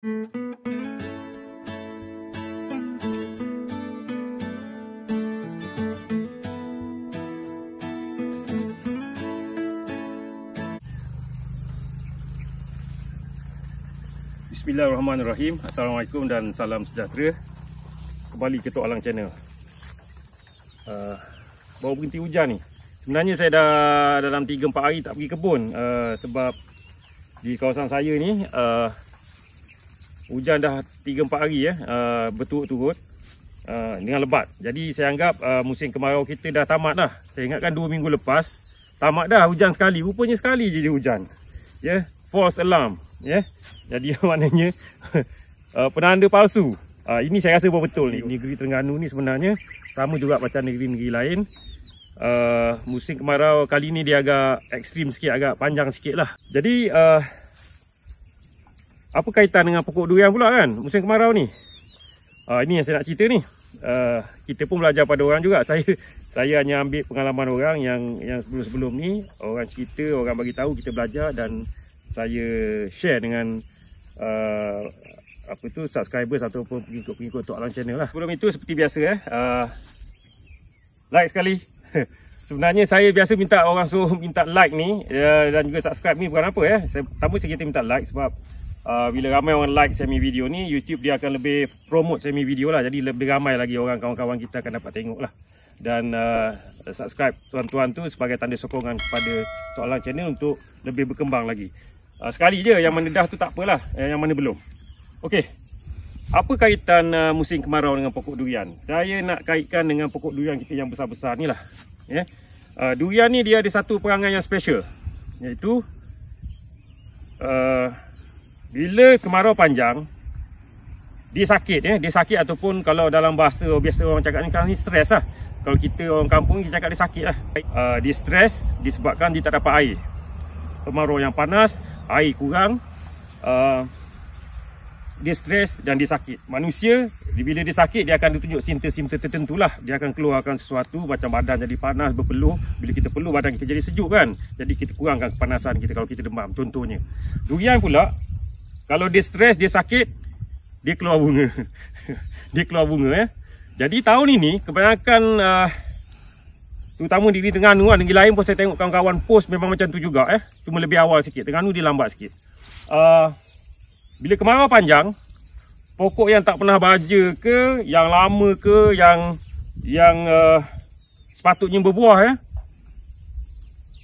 Bismillahirrahmanirrahim. Assalamualaikum dan salam sejahtera. Kembali ke Tok Alang Channel. Baru berhenti hujan ni. Sebenarnya saya dah dalam 3-4 hari tak pergi kebun, sebab di kawasan saya ni hujan dah 3-4 hari berturut-turut dengan lebat. Jadi saya anggap musim kemarau kita dah tamat dah. Saya ingatkan 2 minggu lepas tamat dah hujan sekali. Rupanya sekali je dia hujan. False alarm. Jadi maknanya penanda palsu. Ini saya rasa betul ni. Negeri Terengganu ni sebenarnya sama juga macam negeri-negeri lain. Musim kemarau kali ni dia agak ekstrim sikit, agak panjang sikit lah. Jadi apa kaitan dengan pokok durian pula kan musim kemarau ni? Ini yang saya nak cerita ni. Kita pun belajar pada orang juga. Saya hanya ambil pengalaman orang yang sebelum-sebelum ni. Orang cerita, orang bagi tahu, kita belajar dan saya share dengan subscribers ataupun pengikut Tok Alang Channel lah. Sebelum itu seperti biasa like sekali. Sebenarnya saya biasa minta orang suruh minta like ni dan juga subscribe ni bukan apa Pertama saya kata minta like sebab bila ramai orang like saya punya video ni, YouTube dia akan lebih promote saya punya video lah. Jadi lebih ramai lagi orang kawan-kawan kita akan dapat tengok lah. Dan subscribe tuan-tuan tu sebagai tanda sokongan kepada Tok Alang Channel untuk lebih berkembang lagi. Sekali je, yang mana dah tu tak apalah, yang mana belum. Okey. Apa kaitan musim kemarau dengan pokok durian? Saya nak kaitkan dengan pokok durian kita yang besar-besar ni lah. Durian ni dia ada satu perangai yang special, iaitu bila kemarau panjang dia sakit. Dia sakit, ataupun kalau dalam bahasa biasa orang cakap ni stres lah. Kalau kita orang kampung kita cakap dia sakit lah. Dia stres disebabkan dia tak dapat air. Kemarau yang panas, air kurang, dia stres dan dia sakit. Manusia bila dia sakit dia akan tunjuk simptom-simptom tertentu lah. Dia akan keluarkan sesuatu macam badan jadi panas, berpeluh. Bila kita peluh badan kita jadi sejuk kan. Jadi kita kurangkan kepanasan kita kalau kita demam contohnya. Durian pula kalau dia stres, dia sakit, dia keluar bunga. Dia keluar bunga Jadi tahun ini kebanyakan terutama di negeri Terengganu, negeri lain pun saya tengok kawan-kawan post memang macam tu juga cuma lebih awal sikit. Terengganu dia lambat sikit. Bila kemarau panjang, pokok yang tak pernah baja ke, yang lama ke, yang sepatutnya berbuah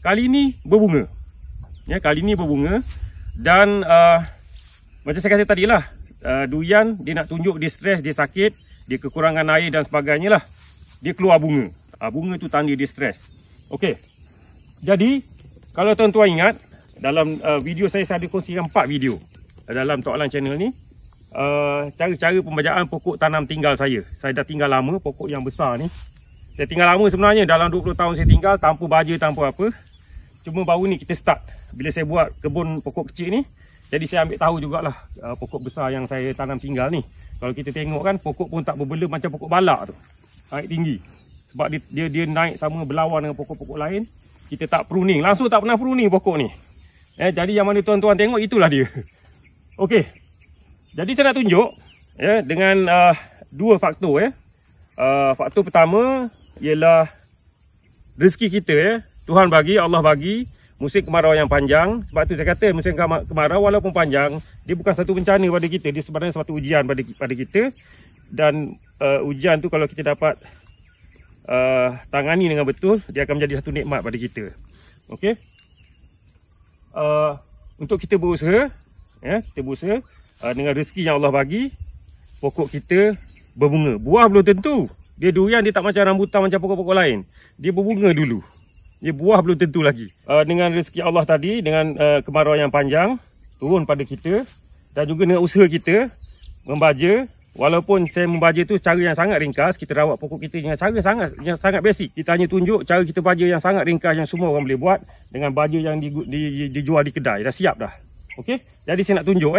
kali ini berbunga. Kali ini berbunga. Dan macam saya kata tadi lah, durian dia nak tunjuk dia stres, dia sakit, dia kekurangan air dan sebagainya lah, dia keluar bunga. Bunga tu tanda dia stres. Okey. Jadi kalau tuan-tuan ingat, dalam video saya ada kongsikan 4 video dalam Tok Alang Channel ni, cara-cara pembajaan pokok tanam tinggal saya. Saya dah tinggal lama pokok yang besar ni. Saya tinggal lama sebenarnya, dalam 20 tahun saya tinggal tanpa baja, tanpa apa. Cuma baru ni kita start. Bila saya buat kebun pokok kecil ni, jadi saya ambil tahu jugalah pokok besar yang saya tanam tinggal ni. Kalau kita tengok kan, pokok pun tak berbela macam pokok balak tu. Naik tinggi. Sebab dia naik sama berlawan dengan pokok-pokok lain. Kita tak pruning, langsung tak pernah pruning pokok ni. Jadi yang mana tuan-tuan tengok itulah dia. Okey. Jadi saya nak tunjuk dengan 2 faktor faktor pertama ialah rezeki kita Tuhan bagi, Allah bagi musim kemarau yang panjang. Sebab tu saya kata musim kemarau walaupun panjang, dia bukan satu bencana pada kita, dia sebenarnya satu ujian pada kita. Dan ujian tu kalau kita dapat tangani dengan betul, dia akan menjadi satu nikmat pada kita. Okey. Untuk kita berusaha, dengan rezeki yang Allah bagi, pokok kita berbunga. Buah belum tentu. Dia durian dia tak macam rambutan macam pokok-pokok lain. Dia berbunga dulu. Dia buah belum tentu lagi. Dengan rezeki Allah tadi, dengan kemarau yang panjang turun pada kita, dan juga dengan usaha kita membaja. Walaupun saya membaja tu cara yang sangat ringkas, kita rawat pokok kita dengan cara yang sangat basic. Kita hanya tunjuk cara kita baja yang sangat ringkas yang semua orang boleh buat dengan baja yang dijual di kedai. Dah siap dah. Okey. Jadi saya nak tunjuk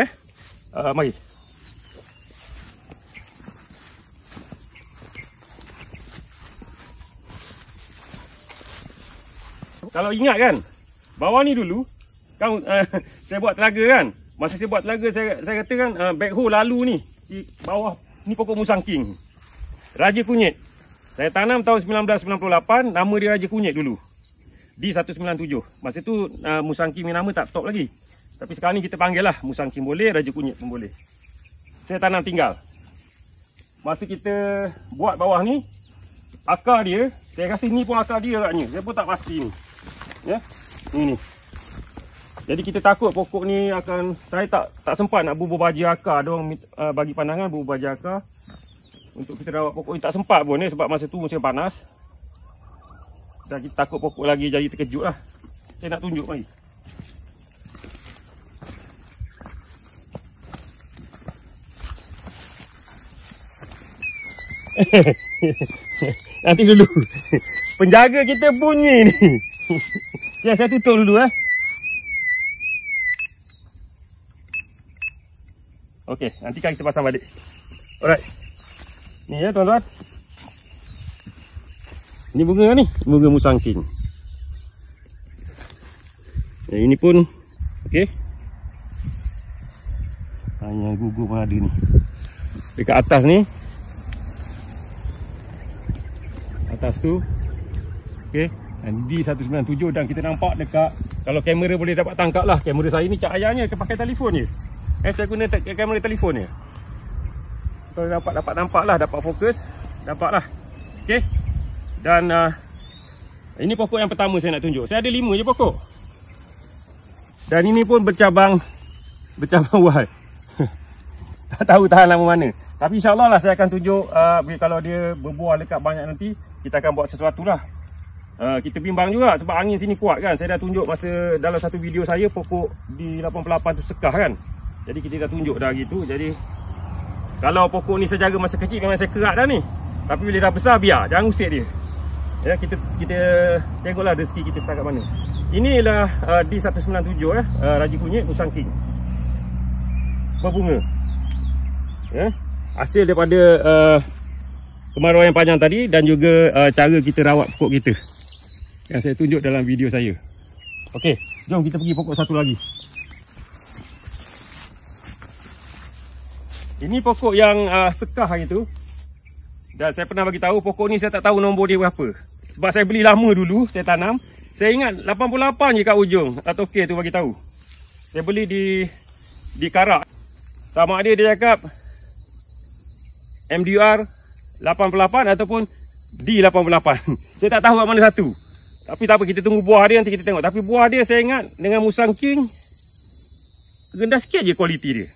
mari. Kalau ingat kan, bawah ni dulu kan saya buat telaga kan. Masa saya buat telaga, saya kata kan backhoe lalu ni di bawah ni pokok musangking. Raja Kunyit. Saya tanam tahun 1998, nama dia Raja Kunyit dulu. Di 197. Masa tu musangking ni nama tak top lagi. Tapi sekarang ni kita panggil lah musangking boleh, Raja Kunyit pun boleh. Saya tanam tinggal. Masa kita buat bawah ni, akar dia, saya rasa ni pun akar dia agaknya. Saya pun tak pasti ni. Ya. Ni. Jadi kita takut pokok ni akan, saya tak sempat nak bubur baja akar. Dia orang bagi pandangan bubur baja akar untuk kita rawat pokok ni, tak sempat pun sebab masa tu musim panas. Dan kita takut pokok lagi jadi terkejut lah. Saya nak tunjuk mari. Nanti dulu penjaga kita bunyi ni. Saya tutup dulu Okey, nanti kan kita pasang balik. Alright. Ni ya tuan-tuan. Ini bunga ni, bunga musangking. Ini pun okey. Hanya gugur pun ada ni. Dekat atas ni. Atas tu. Okey, di 197 dan kita nampak dekat, kalau kamera boleh dapat tangkap lah. Kamera saya ni cahayanya pakai telefon je. Saya guna kamera telefon je. Kalau dapat nampak lah, dapat fokus, dapat lah. Okey. Dan ini pokok yang pertama saya nak tunjuk. Saya ada 5 je pokok. Dan ini pun bercabang buah. Tak tahu tahan lama mana. Tapi insyaAllah lah saya akan tunjuk kalau dia berbuah lekat banyak nanti, kita akan buat sesuatu lah. Kita bimbang juga sebab angin sini kuat kan. Saya dah tunjuk masa dalam satu video saya pokok di 88 tu sekah kan. Jadi kita dah tunjuk dah gitu. Jadi kalau pokok ni saya jaga masa kecil memang saya kerat dah ni. Tapi bila dah besar biar, jangan usik dia. Ya, kita tengoklah rezeki kita setakat mana. Inilah di 197 Raja Kunyit musangking. Berbunga. Ya, hasil daripada kemarau yang panjang tadi dan juga cara kita rawat pokok kita yang saya tunjuk dalam video saya. Okey, jom kita pergi pokok satu lagi. Ini pokok yang sekah hari tu. Dan saya pernah bagi tahu pokok ni saya tak tahu nombor dia berapa. Sebab saya beli lama dulu, saya tanam. Saya ingat 88 je kat ujung. Atau okey tu bagi tahu. Saya beli di Karak. Sama ada dia cakap MDR 88 ataupun D88. Saya tak tahu kat mana satu. Tapi tak apa, kita tunggu buah dia nanti kita tengok. Tapi buah dia saya ingat dengan musangking rendah sikit je kualiti dia.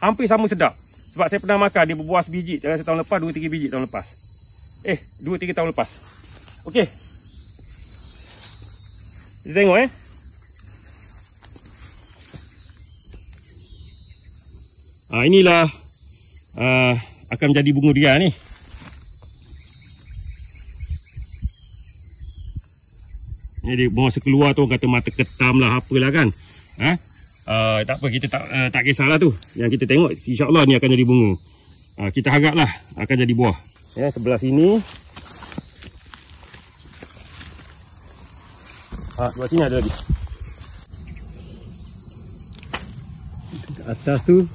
Hampir sama sedap. Sebab saya pernah makan, dia berbuah sebiji dalam setahun lepas, 2-3 biji tahun lepas. 2-3 tahun lepas. Okey. Kita tengok inilah akan menjadi bunga dia ni. Ni dia masa keluar tu orang kata mata ketam lah apalah kan. Tak apa, kita tak kisahlah tu. Yang kita tengok insya-Allah ni akan jadi bunga. Kita haraplah akan jadi buah. Ya, sebelah sini. Sebelah sini ada lagi. Atas tu.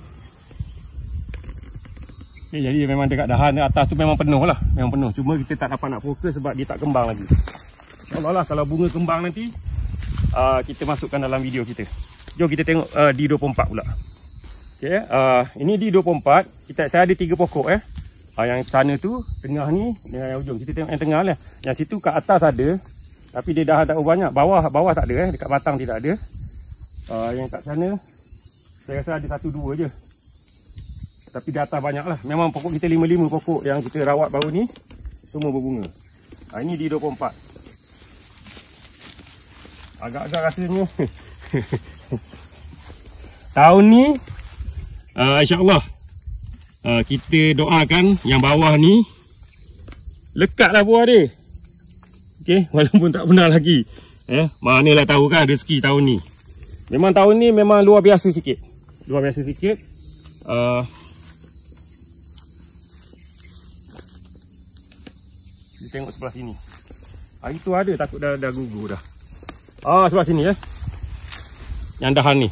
Jadi memang dekat dahan atas tu memang penuh lah. Memang penuh. Cuma kita tak dapat nak fokus sebab dia tak kembang lagi. InsyaAllah lah kalau bunga kembang nanti kita masukkan dalam video kita. Jom kita tengok D24 pula. Okay, ini D24. Saya ada 3 pokok yang sana tu, tengah ni dengan yang ujung. Kita tengok yang tengah lah. Yang situ kat atas ada. Tapi dia dah tak banyak. Bawah tak ada dekat batang tidak ada. Yang kat sana saya rasa ada 1-2 je. Tapi di atas banyak lah. Memang pokok kita 5 pokok yang kita rawat baru ni semua berbunga. Ini D24. Agak-agak rasanya tahun ni insya-Allah kita doakan yang bawah ni lekatlah buah dia. Okey, walaupun tak benar lagi. Manalah tahu kan rezeki tahun ni. Memang tahun ni memang luar biasa sikit. Luar biasa sikit. Kita tengok sebelah sini. Hari tu ada takut dah gugur dah. Sebelah sini Yang dahan ni.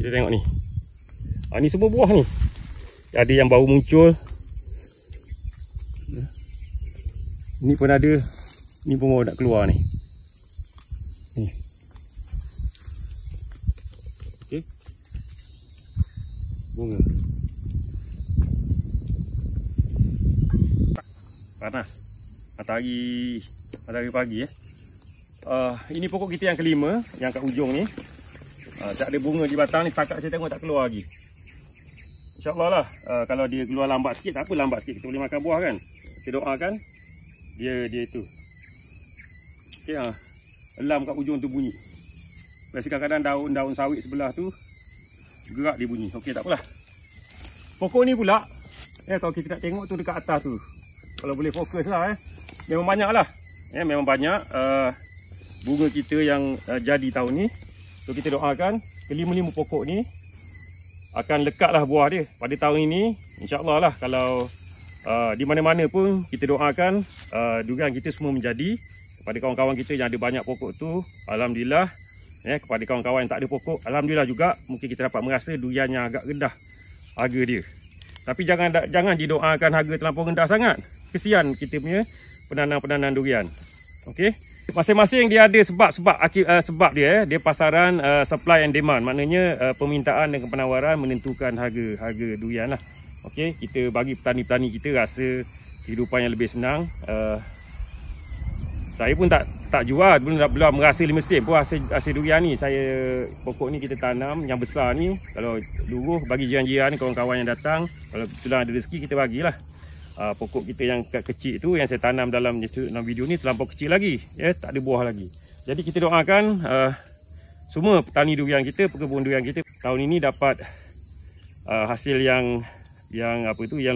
Kita tengok ni. Ni semua buah ni. Ada yang baru muncul. Ni pun ada. Ni pun baru nak keluar ni. Ni. Okey. Bunga. Panas. Matahari pagi ini pokok kita yang kelima, yang kat ujung ni. Tak ada bunga di batang ni, setakat saya tengok tak keluar lagi. InsyaAllah lah, kalau dia keluar lambat sikit, tak apa lambat sikit, kita boleh makan buah kan. Kita doakan dia itu. Okey, elam kat ujung tu bunyi. Biasa kadang-kadang daun-daun sawit sebelah tu gerak dia bunyi. Okey, tak apalah. Pokok ni pula, kalau kita nak tengok tu dekat atas tu. Kalau boleh fokus lah memang banyak lah. Memang banyak bunga kita yang jadi tahun ni. So kita doakan kelima-lima pokok ni akan lekatlah buah dia pada tahun ini. InsyaAllah lah, kalau di mana-mana pun kita doakan dugaan kita semua menjadi. Kepada kawan-kawan kita yang ada banyak pokok tu, alhamdulillah. Kepada kawan-kawan yang tak ada pokok, alhamdulillah juga. Mungkin kita dapat merasa durian yang agak rendah harga dia. Tapi jangan didoakan harga terlampau rendah sangat. Kesian kita punya penanam-penanam durian. Okey. Masing-masing dia ada sebab dia. Dia pasaran supply and demand. Maknanya permintaan dan penawaran menentukan harga durian lah. Okey, kita bagi petani-petani kita rasa kehidupan yang lebih senang. Saya pun tak jual, belum merasa mesin pun hasil durian ni. Pokok ni kita tanam yang besar ni. Kalau luruh bagi jiran-jiran kawan-kawan yang datang, kalau betulan ada rezeki kita bagilah. Pokok kita yang kecil tu yang saya tanam dalam video ni terlampau kecil lagi, tak ada buah lagi. Jadi kita doakan semua petani durian kita, pekebun durian kita tahun ini dapat hasil yang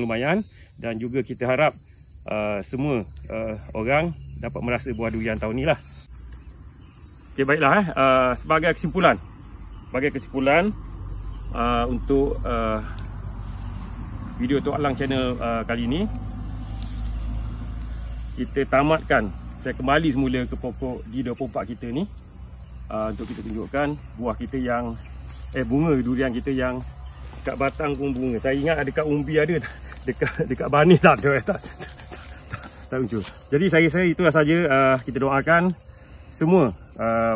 lumayan, dan juga kita harap semua orang dapat merasa buah durian tahun ni lah. Okey, baiklah sebagai kesimpulan untuk video Tok Alang channel kali ini, kita tamatkan. Saya kembali semula ke pokok G24 kita ni untuk kita tunjukkan buah kita yang bunga durian kita yang kat batang pun bunga. Saya ingat ada kat umbi ada, dekat banis tak ada, tak muncul. Jadi saya itulah saja. Kita doakan semua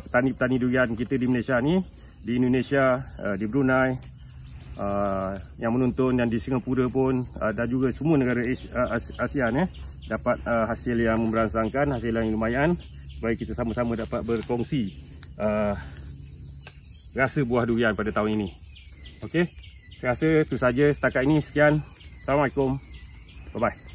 petani-petani durian kita di Malaysia ni, di Indonesia, di Brunei, yang menonton, yang di Singapura pun, dan juga semua negara ASEAN dapat hasil yang memberansangkan, hasil yang lumayan, supaya kita sama-sama dapat berkongsi rasa buah durian pada tahun ini. Okey, saya rasa itu saja setakat ini. Sekian. Assalamualaikum. Bye bye.